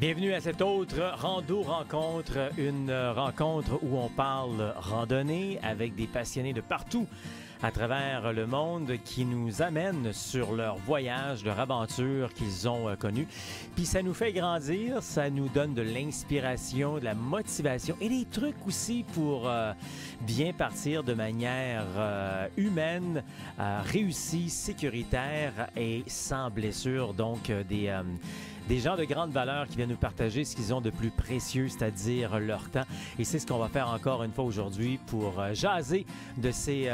Bienvenue à cette autre rando-rencontre, une rencontre où on parle randonnée avec des passionnés de partout à travers le monde qui nous amènent sur leur voyage, leur aventure qu'ils ont connu. Puis ça nous fait grandir, ça nous donne de l'inspiration, de la motivation et des trucs aussi pour bien partir de manière humaine, réussie, sécuritaire et sans blessure. Donc des gens de grande valeur qui viennent nous partager ce qu'ils ont de plus précieux, c'est-à-dire leur temps. Et c'est ce qu'on va faire encore une fois aujourd'hui pour jaser de ces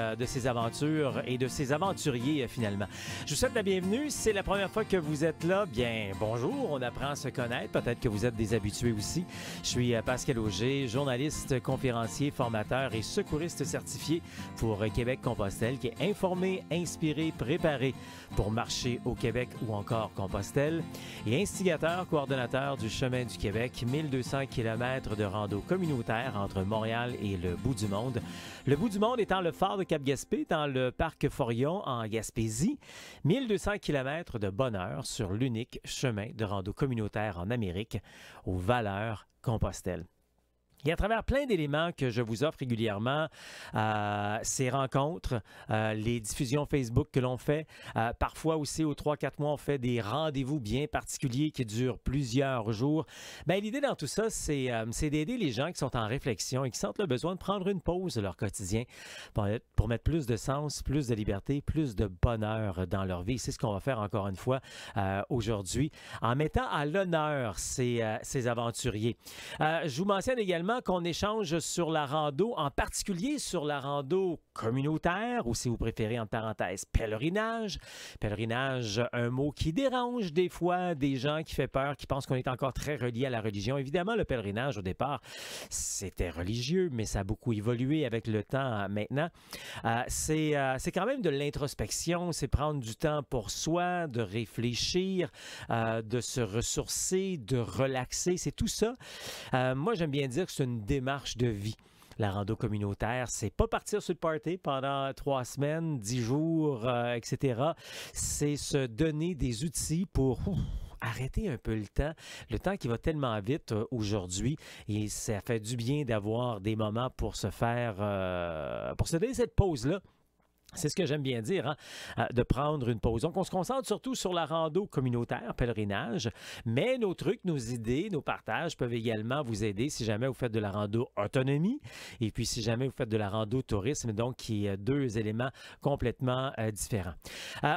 aventures et de ces aventuriers finalement. Je vous souhaite la bienvenue. Si c'est la première fois que vous êtes là, bien bonjour, on apprend à se connaître. Peut-être que vous êtes des habitués aussi. Je suis Pascal Auger, journaliste, conférencier, formateur et secouriste certifié pour Québec-Compostelle, qui est informé, inspiré, préparé pour marcher au Québec ou encore Compostelle et instigateur, coordonnateur du Chemin du Québec, 1200 km de rando communautaire entre Montréal et le bout du monde. Le bout du monde étant le phare de Cap-Gaspé, dans le parc Forillon en Gaspésie. 1200 km de bonheur sur l'unique chemin de rando communautaire en Amérique, aux Valeurs Compostelle. Et à travers plein d'éléments que je vous offre régulièrement, ces rencontres, les diffusions Facebook que l'on fait, parfois aussi aux 3-4 mois, on fait des rendez-vous bien particuliers qui durent plusieurs jours. Bien, l'idée dans tout ça, c'est d'aider les gens qui sont en réflexion et qui sentent le besoin de prendre une pause de leur quotidien pour mettre plus de sens, plus de liberté, plus de bonheur dans leur vie. C'est ce qu'on va faire encore une fois aujourd'hui, en mettant à l'honneur ces aventuriers. Je vous mentionne également qu'on échange sur la rando, en particulier sur la rando communautaire, ou si vous préférez, entre parenthèses, pèlerinage. Pèlerinage, un mot qui dérange des fois des gens, qui fait peur, qui pensent qu'on est encore très relié à la religion. Évidemment, le pèlerinage, au départ, c'était religieux, mais ça a beaucoup évolué avec le temps maintenant. C'est quand même de l'introspection, c'est prendre du temps pour soi, de réfléchir, de se ressourcer, de relaxer, c'est tout ça. Moi, j'aime bien dire que c'est une démarche de vie. La rando communautaire, c'est pas partir sur le party pendant 3 semaines, 10 jours, etc. C'est se donner des outils pour arrêter un peu le temps qui va tellement vite aujourd'hui, et ça fait du bien d'avoir des moments pour se faire, pour se donner cette pause-là. C'est ce que j'aime bien dire, hein, de prendre une pause. Donc, on se concentre surtout sur la rando communautaire, pèlerinage, mais nos trucs, nos idées, nos partages peuvent également vous aider si jamais vous faites de la rando autonomie et puis si jamais vous faites de la rando tourisme, donc qui est deux éléments complètement différents.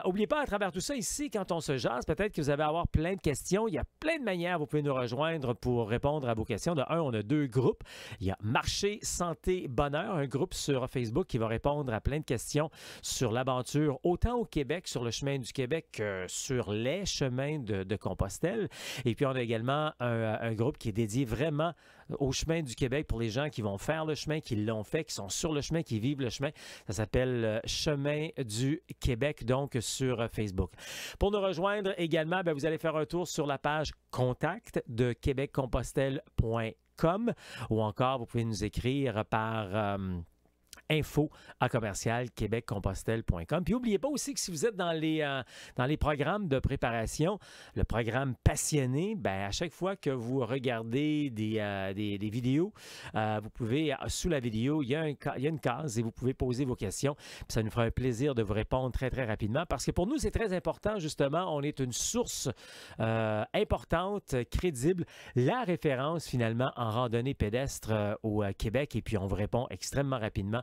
N'oubliez pas, à travers tout ça, ici, quand on se jase, peut-être que vous allez avoir plein de questions. Il y a plein de manières, vous pouvez nous rejoindre pour répondre à vos questions. De un, on a 2 groupes. Il y a Marché, Santé, Bonheur, un groupe sur Facebook qui va répondre à plein de questions sur l'aventure, autant au Québec, sur le chemin du Québec, que sur les chemins de Compostelle. Et puis, on a également un groupe qui est dédié vraiment au chemin du Québec pour les gens qui vont faire le chemin, qui l'ont fait, qui sont sur le chemin, qui vivent le chemin. Ça s'appelle Chemin du Québec, donc sur Facebook. Pour nous rejoindre également, bien, vous allez faire un tour sur la page Contact de québeccompostelle.com ou encore, vous pouvez nous écrire par info@québeccompostelle.com. Puis n'oubliez pas aussi que si vous êtes dans les programmes de préparation, le programme Passionné, bien, à chaque fois que vous regardez des vidéos, vous pouvez, sous la vidéo, il y a une case et vous pouvez poser vos questions. Puis ça nous fera un plaisir de vous répondre très, très rapidement parce que pour nous, c'est très important, justement. On est une source importante, crédible, la référence, finalement, en randonnée pédestre au Québec. Et puis, on vous répond extrêmement rapidement.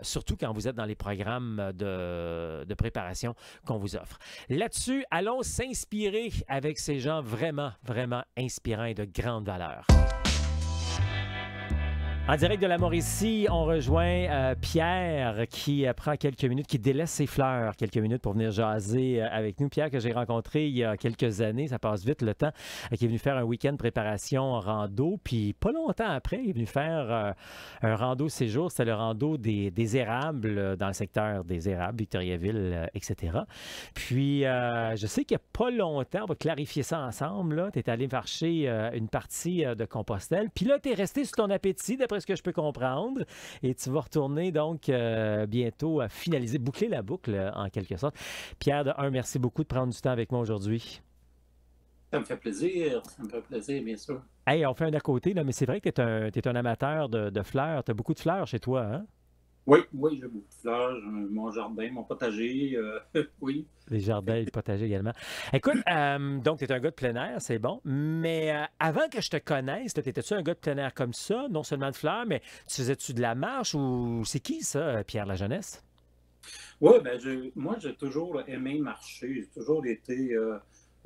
Surtout quand vous êtes dans les programmes de préparation qu'on vous offre. Là-dessus, allons s'inspirer avec ces gens vraiment, vraiment inspirants et de grande valeur. En direct de la Mauricie, on rejoint Pierre qui prend quelques minutes, qui délaisse ses fleurs quelques minutes pour venir jaser avec nous. Pierre que j'ai rencontré il y a quelques années, ça passe vite le temps, qui est venu faire un week-end rando rando. Puis pas longtemps après, il est venu faire un rando séjour. C'était le rando des érables dans le secteur des érables, Victoriaville, etc. Puis je sais qu'il n'y a pas longtemps, on va clarifier ça ensemble. Tu es allé marcher une partie de Compostelle. Puis là, tu es resté sur ton appétit, d'après ce que je peux comprendre. Et tu vas retourner donc bientôt à finaliser, boucler la boucle en quelque sorte. Pierre, de un, merci beaucoup de prendre du temps avec moi aujourd'hui. Ça me fait plaisir, ça me fait plaisir, bien sûr. Hey, on fait un à côté, là, mais c'est vrai que t'es un amateur de fleurs. Tu as beaucoup de fleurs chez toi, hein? Oui, oui, j'ai beaucoup de fleurs, j'ai mon jardin, mon potager, oui. Les jardins et le potager également. Écoute, donc, tu es un gars de plein air, c'est bon. Mais avant que je te connaisse, étais-tu un gars de plein air comme ça? Non seulement de fleurs, mais tu faisais-tu de la marche ou c'est qui ça, Pierre la jeunesse? Oui, ben, moi, j'ai toujours aimé marcher. J'ai toujours été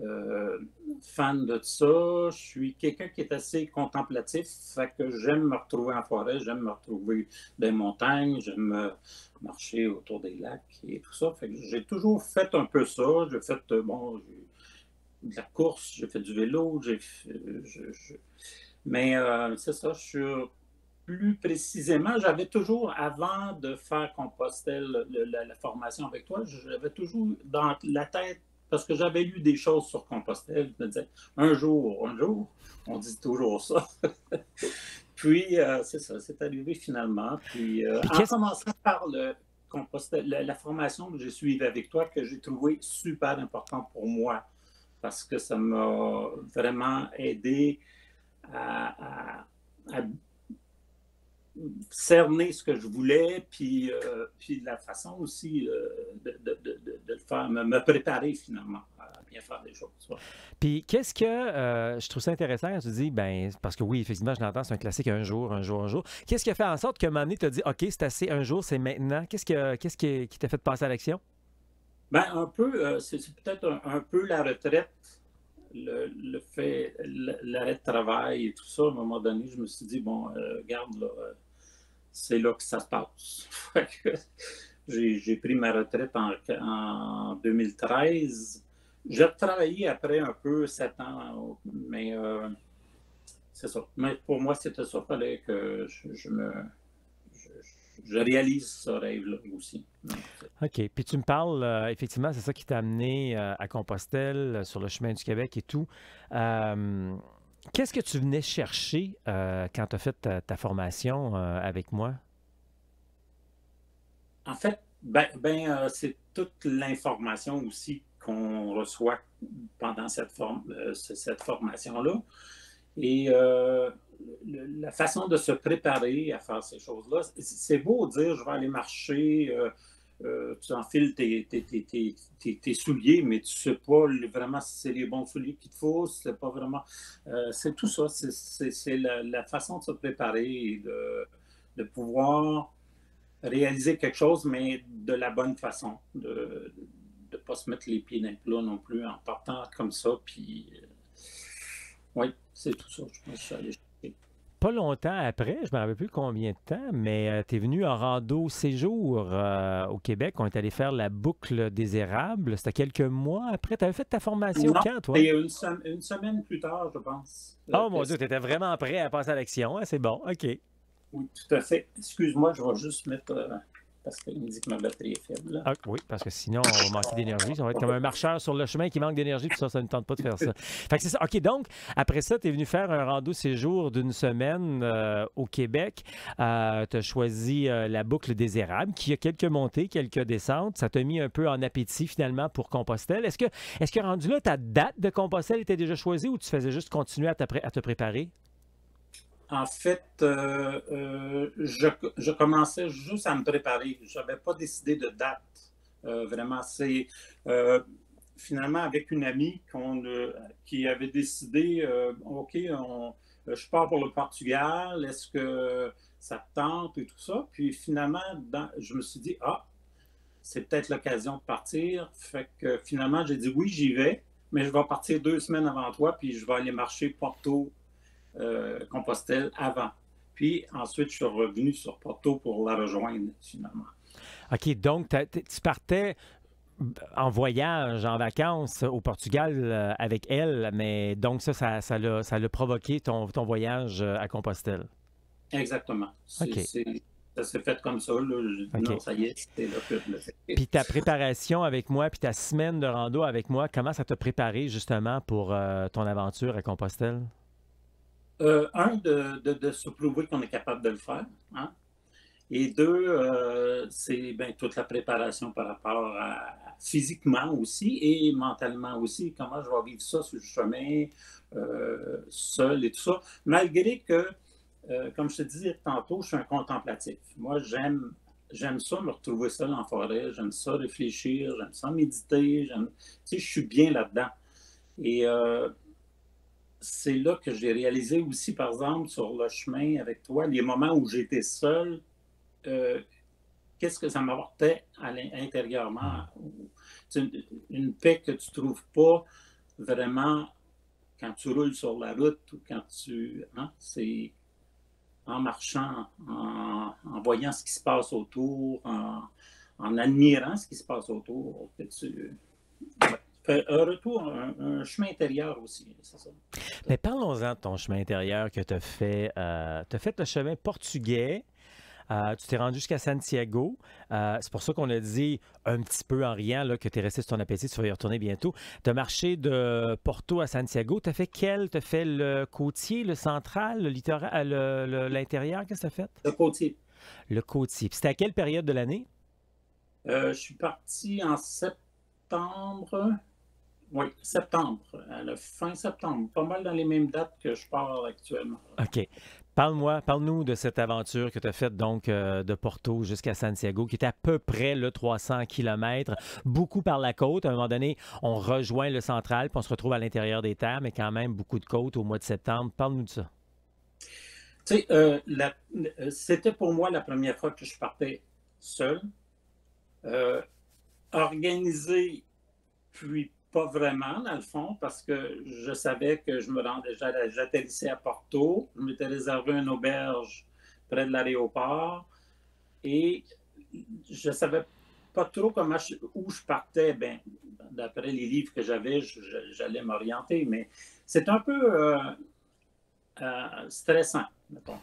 euh, fan de ça. Je suis quelqu'un qui est assez contemplatif. Fait que j'aime me retrouver en forêt, j'aime me retrouver dans les montagnes, j'aime marcher autour des lacs et tout ça. Fait que j'ai toujours fait un peu ça. J'ai fait, bon, de la course, j'ai fait du vélo, mais c'est ça, je suis plus précisément, j'avais toujours, avant de faire Compostelle, la formation avec toi, j'avais toujours dans la tête, parce que j'avais lu des choses sur Compostelle, je me disais, un jour, on dit toujours ça. Puis, c'est ça, c'est arrivé finalement. Puis, Puis en qu'est-ce commençant par le Compostelle, la formation que j'ai suivie avec toi, que j'ai trouvé super importante pour moi, parce que ça m'a vraiment aidé à, à cerner ce que je voulais, puis la façon aussi de le faire, me préparer finalement à bien faire des choses. Ouais. Puis qu'est-ce que je trouve ça intéressant quand tu dis, ben, parce que oui, effectivement, je l'entends, c'est un classique un jour, un jour, un jour. Qu'est-ce qui a fait en sorte qu'à un moment donné, tu as dit, OK, c'est assez, un jour, c'est maintenant? Qu'est-ce qui t'a fait passer à l'action? Ben, un peu, c'est peut-être un peu la retraite, le fait, l'arrêt de travail et tout ça. À un moment donné, je me suis dit, bon, regarde, là, c'est là que ça se passe. J'ai pris ma retraite en 2013. J'ai travaillé après un peu 7 ans, mais c'est ça. Mais pour moi, c'était ça. Il fallait que je, je réalise ce rêve-là aussi. OK. Puis tu me parles, effectivement, c'est ça qui t'a amené à Compostelle, sur le chemin du Québec et tout. Euh, Qu'est-ce que tu venais chercher quand tu as fait ta formation avec moi? En fait, c'est toute l'information aussi qu'on reçoit pendant cette formation-là. Et la façon de se préparer à faire ces choses-là, c'est beau dire je vais aller marcher, tu enfiles tes souliers, mais tu ne sais pas vraiment si c'est les bons souliers qu'il te faut, si c'est pas vraiment. C'est tout ça, c'est la façon de se préparer et de pouvoir réaliser quelque chose, mais de la bonne façon, de ne pas se mettre les pieds dans le plat non plus en partant comme ça. Puis, oui, c'est tout ça, je pense que je suis allé chercher. Pas longtemps après, je ne me rappelle plus combien de temps, mais tu es venu en rando séjour au Québec. On est allé faire la boucle des érables. C'était quelques mois après. Tu avais fait ta formation Non, quand, toi? c'est une semaine plus tard, je pense. Oh mon Dieu, tu étais vraiment prêt à passer à l'action, hein? C'est bon, OK. Oui, tout à fait. Excuse-moi, je vais juste mettre, parce qu'il me dit que ma batterie est faible. Là. Ah, oui, parce que sinon, on va manquer d'énergie. Ça va être comme un marcheur sur le chemin qui manque d'énergie, puis ça ne nous tente pas de faire ça. Fait que c'est ça. OK, donc, après ça, tu es venu faire un rando séjour d'une semaine au Québec. Tu as choisi la boucle des érables, qui a quelques montées, quelques descentes. Ça t'a mis un peu en appétit, finalement, pour Compostelle. Est-ce que rendu là, ta date de Compostelle était déjà choisie ou tu faisais juste continuer à te préparer? En fait, je commençais juste à me préparer. Je n'avais pas décidé de date. Vraiment, c'est euh, finalement avec une amie qui avait décidé, OK, je pars pour le Portugal, est-ce que ça te tente et tout ça? Puis finalement, je me suis dit, ah, c'est peut-être l'occasion de partir. Fait que finalement, j'ai dit oui, j'y vais, mais je vais partir 2 semaines avant toi, puis je vais aller marcher Porto Compostelle avant. Puis ensuite, je suis revenu sur Porto pour la rejoindre finalement. OK, donc tu partais en voyage, en vacances au Portugal avec elle, mais donc ça l'a provoqué ton voyage à Compostelle. Exactement. OK, Ça s'est fait comme ça. Là. J'ai dit non, OK. ça y est, c'était là que je le fais. Puis ta préparation avec moi, puis ta semaine de rando avec moi, comment ça t'a préparé justement pour ton aventure à Compostelle? Un, de se prouver qu'on est capable de le faire. Hein? Et deux, c'est ben, toute la préparation par rapport physiquement aussi et mentalement aussi, comment je vais vivre ça sur le chemin, seul et tout ça. Malgré que, comme je te disais tantôt, je suis un contemplatif. Moi, j'aime ça me retrouver seul en forêt, j'aime ça réfléchir, j'aime ça méditer, tu sais, je suis bien là-dedans. Et c'est là que j'ai réalisé aussi, par exemple, sur le chemin avec toi, les moments où j'étais seul, euh, qu'est-ce que ça m'apportait intérieurement. Une paix que tu ne trouves pas vraiment quand tu roules sur la route ou quand tu... Hein, c'est en marchant, en voyant ce qui se passe autour, en admirant ce qui se passe autour, que tu fais un retour, un chemin intérieur aussi, c'est ça. Mais parlons-en de ton chemin intérieur que tu as fait. Tu as fait le chemin portugais. Tu t'es rendu jusqu'à Santiago. C'est pour ça qu'on a dit un petit peu en riant là, que tu es resté sur ton appétit, tu vas y retourner bientôt. Tu as marché de Porto à Santiago. Tu as fait quel? Tu as fait le côtier, le central, le littoral, l'intérieur? Qu'est-ce que tu as fait? Le côtier. Le côtier. Puis c'était à quelle période de l'année? Je suis parti en septembre. Oui, septembre, à la fin septembre. Pas mal dans les mêmes dates que je pars actuellement. OK. Parle-nous de cette aventure que tu as faite donc de Porto jusqu'à Santiago, qui est à peu près le 300 km, beaucoup par la côte. À un moment donné, on rejoint le central, puis on se retrouve à l'intérieur des terres, mais quand même beaucoup de côtes au mois de septembre. Parle-nous de ça. Tu sais, c'était pour moi la première fois que je partais seul, organisé, puis pas vraiment, dans le fond, parce que je savais que je me rendais, j'atterrissais à Porto, je m'étais réservé une auberge près de l'aéroport et je ne savais pas trop où je partais. Ben, d'après les livres que j'avais, j'allais m'orienter, mais c'est un peu stressant, mettons,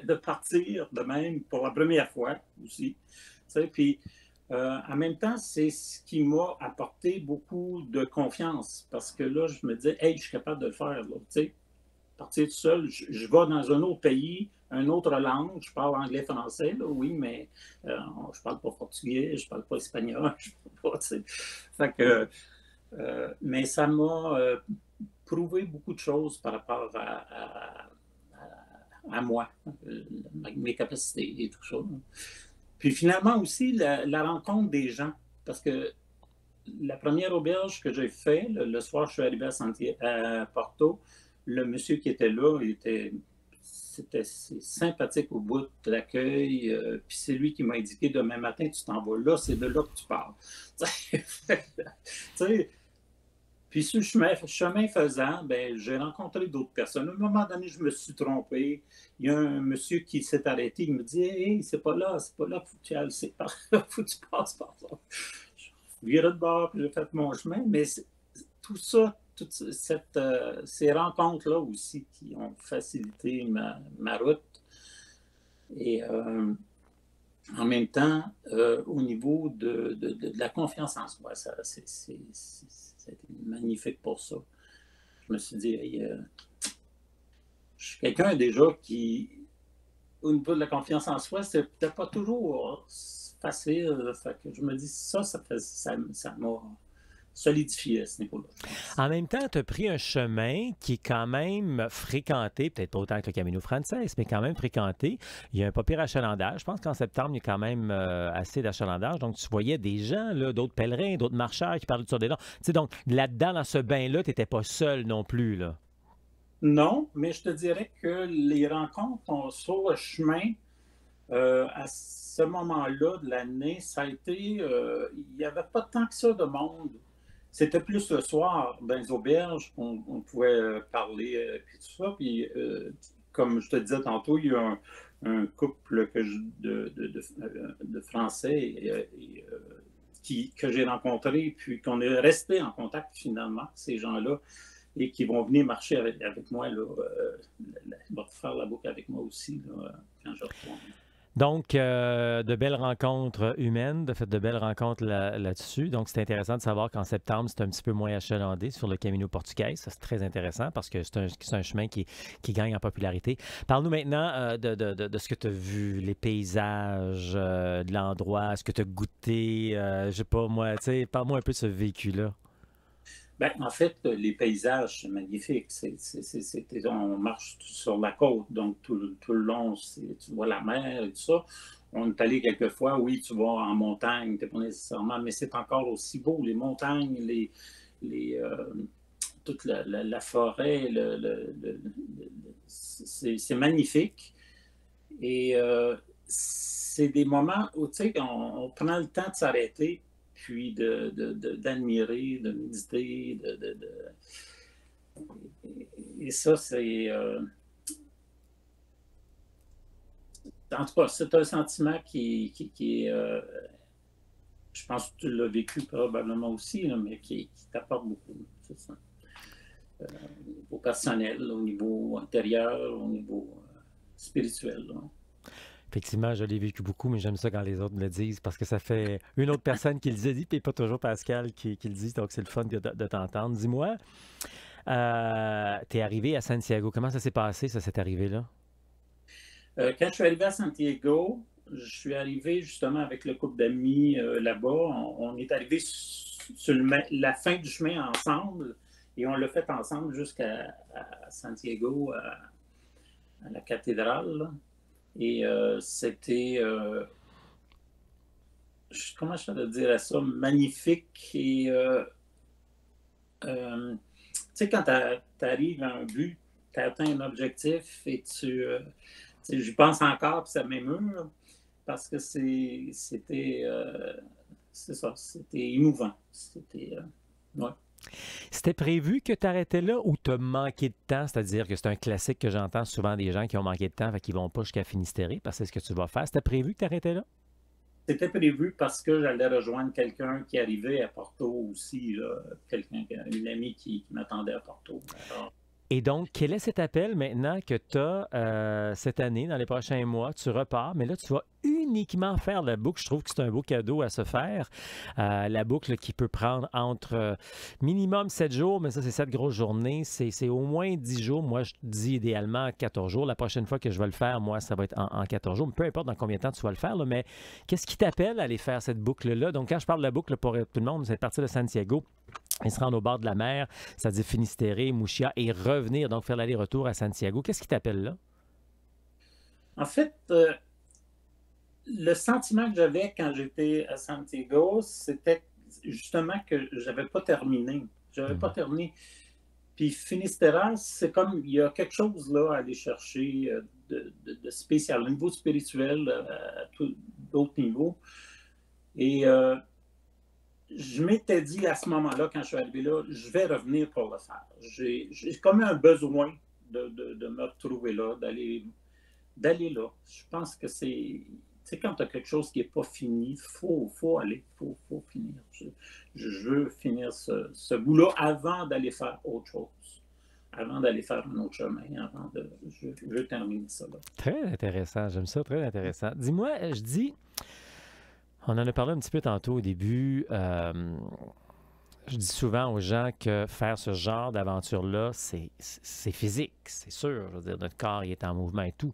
de partir de même pour la première fois aussi. Puis, en même temps, c'est ce qui m'a apporté beaucoup de confiance parce que là, je me disais, hey, je suis capable de le faire. Là, partir tout seul, je vais dans un autre pays, une autre langue. Je parle anglais, français, là, oui, mais je ne parle pas portugais, je ne parle pas espagnol. Je parle pas, fait que, mais ça m'a prouvé beaucoup de choses par rapport à moi, mes capacités et tout ça. Puis finalement aussi, la rencontre des gens, parce que la première auberge que j'ai fait, le soir, je suis arrivé à Porto, le monsieur qui était là, c'était sympathique au bout de l'accueil, puis c'est lui qui m'a indiqué demain matin, tu t'en vas là, c'est de là que tu parles. Tu sais, puis sur le chemin faisant, ben, j'ai rencontré d'autres personnes. À un moment donné, je me suis trompé. Il y a un monsieur qui s'est arrêté. Il me dit, hey, c'est pas là, faut que tu ailles, c'est par là, faut que tu passes par là. Je virais de bord, puis j'ai fait mon chemin. Mais tout ça, ces rencontres-là aussi qui ont facilité ma route. Et en même temps, au niveau de la confiance en soi, ça a été magnifique pour ça. Je me suis dit, hey, je suis quelqu'un déjà qui, au niveau de la confiance en soi, c'est peut-être pas toujours facile. Fait que je me dis, ça m'a solidifié à ce niveau-là. En même temps, tu as pris un chemin qui est quand même fréquenté, peut-être pas autant que le Camino Frances, mais quand même fréquenté. Il y a un pas pire achalandage. Je pense qu'en septembre, il y a quand même assez d'achalandage. Donc, tu voyais des gens, d'autres pèlerins, d'autres marcheurs qui parlaient sur des dents. Tu sais, donc, là-dedans, dans ce bain-là, tu n'étais pas seul non plus, là. Non, mais je te dirais que les rencontres sur le chemin, à ce moment-là de l'année, ça a été... il n'y avait pas tant que ça de monde. C'était plus le soir, dans les auberges, on pouvait parler et tout ça. Puis, comme je te disais tantôt, il y a un couple de Français que j'ai rencontré, puis qu'on est resté en contact finalement, ces gens-là, et qui vont venir marcher avec moi, là, faire la boucle avec moi aussi, là, quand je retourne. Donc, de belles rencontres humaines, de fait de belles rencontres là-dessus. Donc, c'est intéressant de savoir qu'en septembre, c'est un petit peu moins achalandé sur le Camino Portugais. Ça, c'est très intéressant parce que c'est un chemin qui gagne en popularité. Parle-nous maintenant de ce que tu as vu, les paysages, de l'endroit, ce que tu as goûté. Je sais pas, moi, tu sais, parle-moi un peu de ce vécu-là. Ben, en fait, les paysages, c'est magnifique. On marche sur la côte, donc tout le long, tu vois la mer et tout ça. On est allé quelques fois, oui, tu vas en montagne, pas nécessairement, mais c'est encore aussi beau. Les montagnes, les, toute la forêt, c'est magnifique. Et c'est des moments où, tu sais, on prend le temps de s'arrêter, puis d'admirer, de méditer. Et ça, c'est... en tout cas, c'est un sentiment qui est... je pense que tu l'as vécu probablement aussi, là, mais qui t'apporte beaucoup. C'est ça. Au niveau personnel, au niveau intérieur, au niveau spirituel. Là. Effectivement, je l'ai vécu beaucoup, mais j'aime ça quand les autres me le disent parce que ça fait une autre personne qui le dit, puis pas toujours Pascal qui le dit, donc c'est le fun de t'entendre. Dis-moi, t'es arrivé à Santiago. Comment ça s'est passé, ça, cette arrivée-là? Quand je suis arrivé à Santiago, je suis arrivé justement avec le couple d'amis là-bas. On est arrivé sur la fin du chemin ensemble et on l'a fait ensemble jusqu'à Santiago, à la cathédrale. Là. Et c'était, comment je peux dire ça, magnifique. Et tu sais, quand tu arrives à un but, tu as atteint un objectif et j'y pense encore, puis ça m'émeut, parce que c'était c'est ça, c'était émouvant. C'était, ouais. C'était prévu que tu arrêtais là ou t'as manqué de temps? C'est-à-dire que c'est un classique que j'entends souvent des gens qui ont manqué de temps, fait qu'ils vont pas jusqu'à Finistéré parce que c'est ce que tu vas faire. C'était prévu que tu arrêtais là? C'était prévu parce que j'allais rejoindre quelqu'un qui arrivait à Porto aussi, une amie qui m'attendait à Porto. Alors, Et donc, quel est cet appel maintenant que tu as cette année, dans les prochains mois? Tu repars, mais là, tu vas uniquement faire la boucle. Je trouve que c'est un beau cadeau à se faire. La boucle qui peut prendre entre minimum 7 jours, mais ça, c'est 7 grosses journées. C'est au moins 10 jours. Moi, je dis idéalement 14 jours. La prochaine fois que je vais le faire, moi, ça va être en 14 jours. Peu importe dans combien de temps tu vas le faire, là, mais qu'est-ce qui t'appelle à aller faire cette boucle-là? Donc, quand je parle de la boucle pour tout le monde, c'est partir de Santiago. Ils se rendent au bord de la mer, c'est-à-dire Finistéré, Mouchia, et revenir, donc faire l'aller-retour à Santiago. Qu'est-ce qui t'appelle là? en fait, le sentiment que j'avais quand j'étais à Santiago, c'était justement que j'avais pas terminé. J'avais pas Mhm. terminé. Puis Finistère, c'est comme il y a quelque chose là à aller chercher de spécial, au niveau spirituel, à d'autres niveaux. Et je m'étais dit à ce moment-là, quand je suis arrivé là, je vais revenir pour le faire. J'ai comme un besoin de me retrouver là, d'aller là. Je pense que c'est. Tu sais, quand tu as quelque chose qui n'est pas fini, faut aller, faut finir. Je veux finir ce bout-là avant d'aller faire autre chose, avant d'aller faire un autre chemin, je veux terminer ça là. Très intéressant, j'aime ça, très intéressant. Dis-moi, on en a parlé un petit peu tantôt au début. Je dis souvent aux gens que faire ce genre d'aventure-là, c'est physique, c'est sûr. Je veux dire, notre corps il est en mouvement et tout.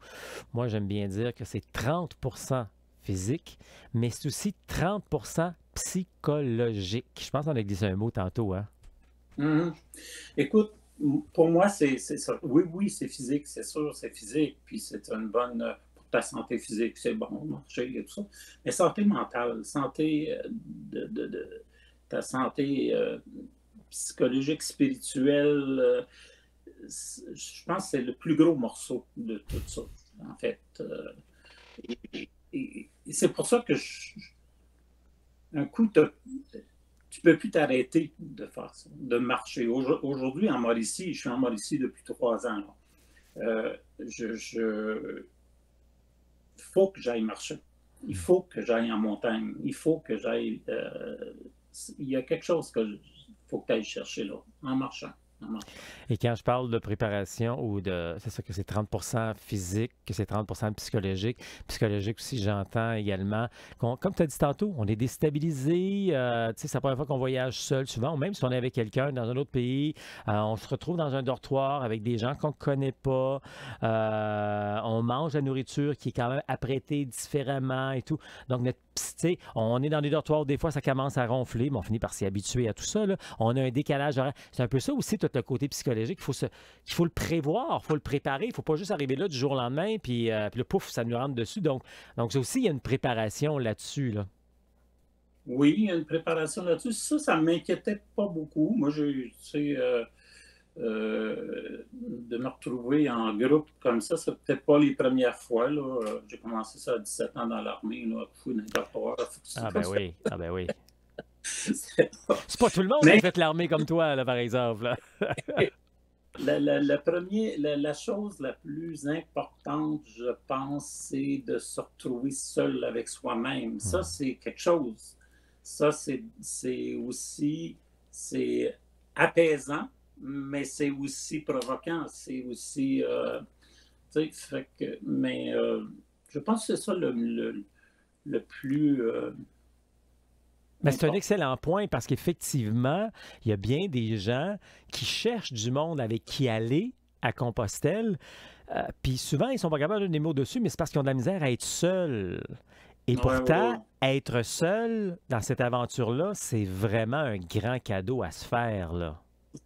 Moi, j'aime bien dire que c'est 30% physique, mais c'est aussi 30% psychologique. Je pense qu'on a glissé un mot tantôt, hein? Mm-hmm. Écoute, pour moi, c'est ça. Oui, oui, c'est physique, c'est sûr, c'est physique. Puis c'est une bonne. Pour ta santé physique, c'est bon, marcher et tout ça. Mais santé mentale, santé ta santé psychologique, spirituelle, je pense que c'est le plus gros morceau de tout ça, en fait. Et c'est pour ça que un coup, tu peux plus t'arrêter de faire ça, de marcher. Aujourd'hui, en Mauricie, je suis en Mauricie depuis 3 ans. Il faut que j'aille marcher. Il faut que j'aille en montagne. Il faut que j'aille. Il y a quelque chose que faut que tu ailles chercher là, en marchant. Ça marche. Et quand je parle de préparation ou de... C'est ça que c'est 30% physique, que c'est 30% psychologique. Psychologique aussi, j'entends également. Comme tu as dit tantôt, on est déstabilisé. Tu sais, c'est la première fois qu'on voyage seul souvent, ou même si on est avec quelqu'un dans un autre pays, on se retrouve dans un dortoir avec des gens qu'on ne connaît pas. On mange la nourriture qui est quand même apprêtée différemment et tout. Donc, tu sais, on est dans des dortoirs, des fois, ça commence à ronfler, mais on finit par s'y habituer à tout ça, là. On a un décalage horaire. C'est un peu ça aussi, tout le côté psychologique. Il faut le prévoir, il faut le préparer. Il ne faut pas juste arriver là du jour au lendemain, puis le pouf, ça nous rentre dessus. Donc ça aussi, il y a une préparation là-dessus, là. Oui, il y a une préparation là-dessus. Ça ne m'inquiétait pas beaucoup. Moi, tu sais, de me retrouver en groupe comme ça, c'est peut-être pas les premières fois, là. J'ai commencé ça à 17 ans dans l'armée, là, à fouiller dans les Ah ben oui, ah ben oui. C'est C'est pas tout le monde qui a fait l'armée comme toi, là, par exemple, là. La chose la plus importante, je pense, c'est de se retrouver seul avec soi-même. Ça, c'est quelque chose. Ça, c'est aussi, c'est apaisant, mais c'est aussi provoquant. C'est aussi, tu sais, mais je pense que c'est ça le plus Mais c'est un excellent point parce qu'effectivement, il y a bien des gens qui cherchent du monde avec qui aller à Compostelle. Puis souvent, ils ne sont pas capables de donner des mots dessus, mais c'est parce qu'ils ont de la misère à être seuls. Et pourtant, être seul dans cette aventure-là, c'est vraiment un grand cadeau à se faire, là.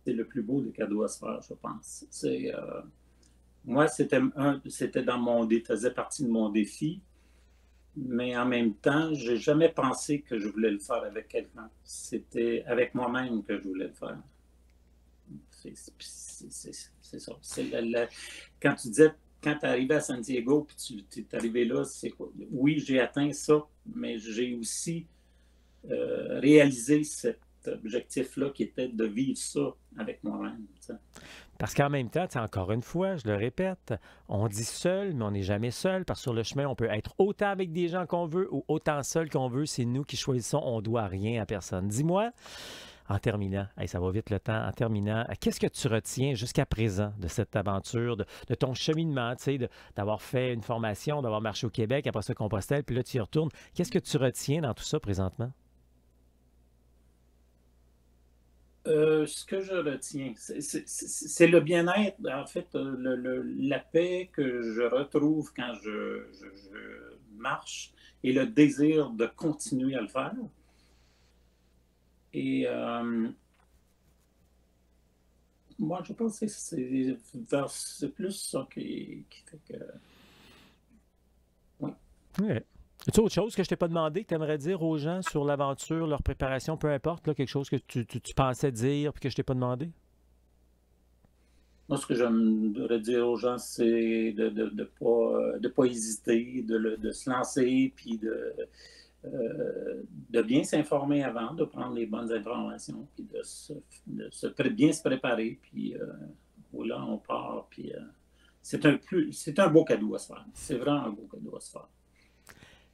C'est le plus beau des cadeaux à se faire, je pense. Moi, c'était faisait partie de mon défi. Mais en même temps, je n'ai jamais pensé que je voulais le faire avec quelqu'un. C'était avec moi-même que je voulais le faire. C'est ça. Quand tu disais, quand tu es arrivé à San Diego, puis tu es arrivé là, c'est quoi? Oui, j'ai atteint ça, mais j'ai aussi réalisé cet objectif-là qui était de vivre ça avec moi-même. T'sais. Parce qu'en même temps, encore une fois, je le répète, on dit seul, mais on n'est jamais seul, parce que sur le chemin, on peut être autant avec des gens qu'on veut ou autant seul qu'on veut. C'est nous qui choisissons, on ne doit rien à personne. Dis-moi, en terminant, ça va vite le temps, en terminant, qu'est-ce que tu retiens jusqu'à présent de cette aventure, de ton cheminement, d'avoir fait une formation, d'avoir marché au Québec, après ça Compostelle, puis là tu y retournes. Qu'est-ce que tu retiens dans tout ça présentement? Ce que je retiens, c'est le bien-être, en fait, la paix que je retrouve quand je marche et le désir de continuer à le faire. Et moi, je pense que c'est plus ça qui fait que... Oui. Ouais. As-tu autre chose que je t'ai pas demandé que tu aimerais dire aux gens sur l'aventure, leur préparation, peu importe, là, quelque chose que tu pensais dire et que je t'ai pas demandé? Moi, ce que j'aimerais dire aux gens, c'est de pas hésiter, de se lancer, puis de bien s'informer avant, de prendre les bonnes informations, puis bien se préparer, puis là, on part, puis c'est un beau cadeau à se faire. C'est vraiment un beau cadeau à se faire.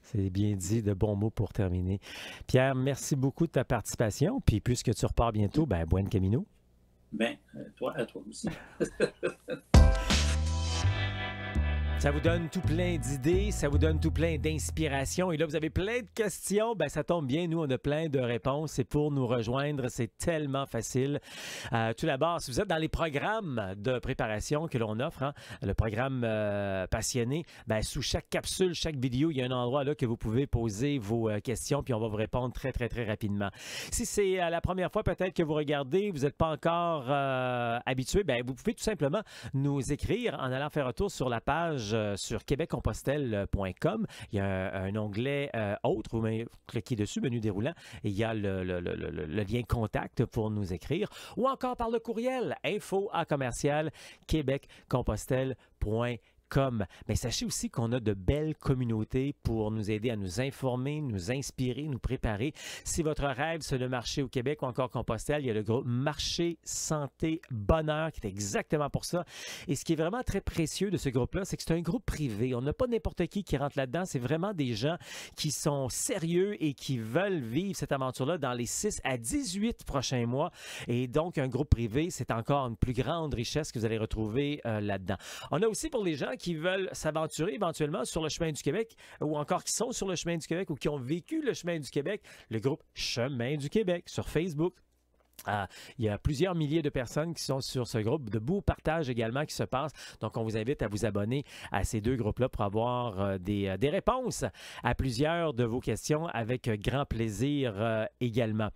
C'est bien dit, de bons mots pour terminer. Pierre, merci beaucoup de ta participation. Puis puisque tu repars bientôt, ben buen camino. Ben, à toi aussi. Ça vous donne tout plein d'idées, ça vous donne tout plein d'inspiration. Et là, vous avez plein de questions. Ben, ça tombe bien, nous, on a plein de réponses. Et pour nous rejoindre, c'est tellement facile. Tout d'abord, si vous êtes dans les programmes de préparation que l'on offre, le programme Passionné, ben, sous chaque capsule, chaque vidéo, il y a un endroit là que vous pouvez poser vos questions, puis on va vous répondre très, très, très rapidement. Si c'est la première fois peut-être que vous regardez, vous n'êtes pas encore habitué, ben, vous pouvez tout simplement nous écrire en allant faire un tour sur la page sur québeccompostelle.com. Il y a un onglet autre, vous cliquez dessus, menu déroulant, et il y a le lien contact pour nous écrire, ou encore par le courriel info@québeccompostelle.com. Mais sachez aussi qu'on a de belles communautés pour nous aider à nous informer, nous inspirer, nous préparer. Si votre rêve, c'est de marcher au Québec ou encore Compostelle, il y a le groupe Marché, Santé, Bonheur qui est exactement pour ça. Et ce qui est vraiment très précieux de ce groupe-là, c'est que c'est un groupe privé. On n'a pas n'importe qui rentre là-dedans. C'est vraiment des gens qui sont sérieux et qui veulent vivre cette aventure-là dans les 6 à 18 prochains mois. Et donc, un groupe privé, c'est encore une plus grande richesse que vous allez retrouver là-dedans. On a aussi pour les gens qui veulent s'aventurer éventuellement sur le chemin du Québec ou encore qui sont sur le chemin du Québec ou qui ont vécu le chemin du Québec, le groupe Chemin du Québec sur Facebook. Il y a plusieurs milliers de personnes qui sont sur ce groupe, de beaux partages également qui se passent. Donc, on vous invite à vous abonner à ces deux groupes-là pour avoir des réponses à plusieurs de vos questions avec grand plaisir également.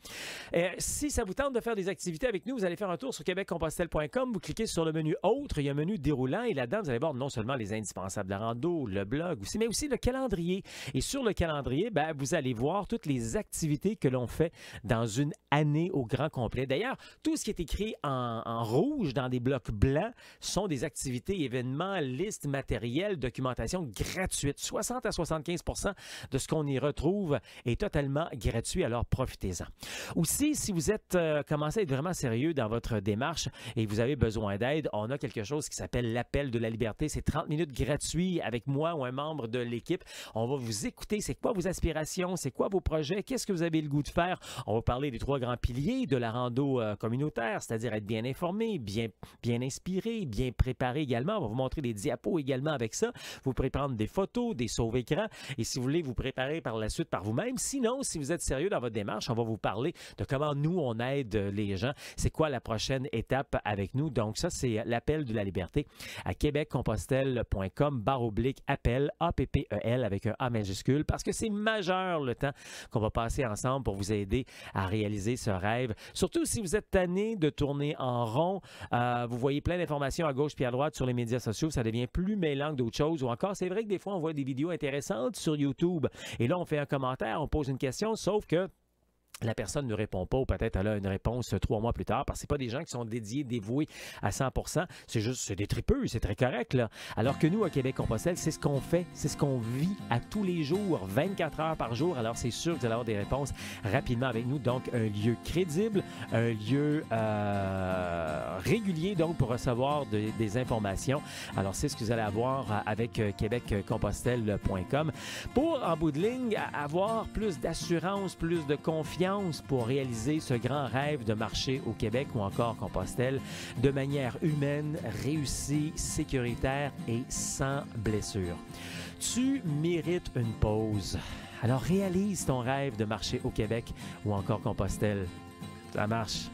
Si ça vous tente de faire des activités avec nous, vous allez faire un tour sur québeccompostelle.com, vous cliquez sur le menu Autres, il y a un menu déroulant et là-dedans, vous allez voir non seulement les indispensables de la rando, le blog aussi, mais aussi le calendrier. Et sur le calendrier, vous allez voir toutes les activités que l'on fait dans une année au grand complet. D'ailleurs, tout ce qui est écrit en rouge dans des blocs blancs sont des activités, événements, listes, matériels, documentation gratuite. 60 à 75 % de ce qu'on y retrouve est totalement gratuit, alors profitez-en. Aussi, si vous êtes commencé à être vraiment sérieux dans votre démarche et vous avez besoin d'aide, on a quelque chose qui s'appelle l'appel de la liberté. C'est 30 minutes gratuits avec moi ou un membre de l'équipe. On va vous écouter. C'est quoi vos aspirations? C'est quoi vos projets? Qu'est-ce que vous avez le goût de faire? On va parler des 3 grands piliers de la rando communautaire, c'est-à-dire être bien informé, bien inspiré, bien préparé également. On va vous montrer des diapos également avec ça. Vous pourrez prendre des photos, des sauve-écrans et si vous voulez vous préparer par la suite par vous-même. Sinon, si vous êtes sérieux dans votre démarche, on va vous parler de comment nous, on aide les gens. C'est quoi la prochaine étape avec nous? Donc ça, c'est l'appel de la liberté à québeccompostelle.com/appel, APPEL avec un A majuscule parce que c'est majeur le temps qu'on va passer ensemble pour vous aider à réaliser ce rêve. Surtout si vous êtes tanné de tourner en rond, vous voyez plein d'informations à gauche puis à droite sur les médias sociaux, ça devient plus mêlant que d'autres choses. Ou encore, c'est vrai que des fois, on voit des vidéos intéressantes sur YouTube et là, on fait un commentaire, on pose une question, sauf que la personne ne répond pas ou peut-être elle a une réponse 3 mois plus tard parce que ce pas des gens qui sont dédiés, dévoués à 100%. C'est des tripeux, c'est très correct, là. Alors que nous, à Québec-Compostelle, c'est ce qu'on fait, c'est ce qu'on vit à tous les jours, 24 heures par jour. Alors, c'est sûr que vous allez avoir des réponses rapidement avec nous. Donc, un lieu crédible, un lieu régulier, donc, pour recevoir des informations. Alors, c'est ce que vous allez avoir avec québeccompostelle.com pour, en bout de ligne, avoir plus d'assurance, plus de confiance pour réaliser ce grand rêve de marcher au Québec ou encore Compostelle de manière humaine, réussie, sécuritaire et sans blessure. Tu mérites une pause. Alors réalise ton rêve de marcher au Québec ou encore Compostelle. Ça marche.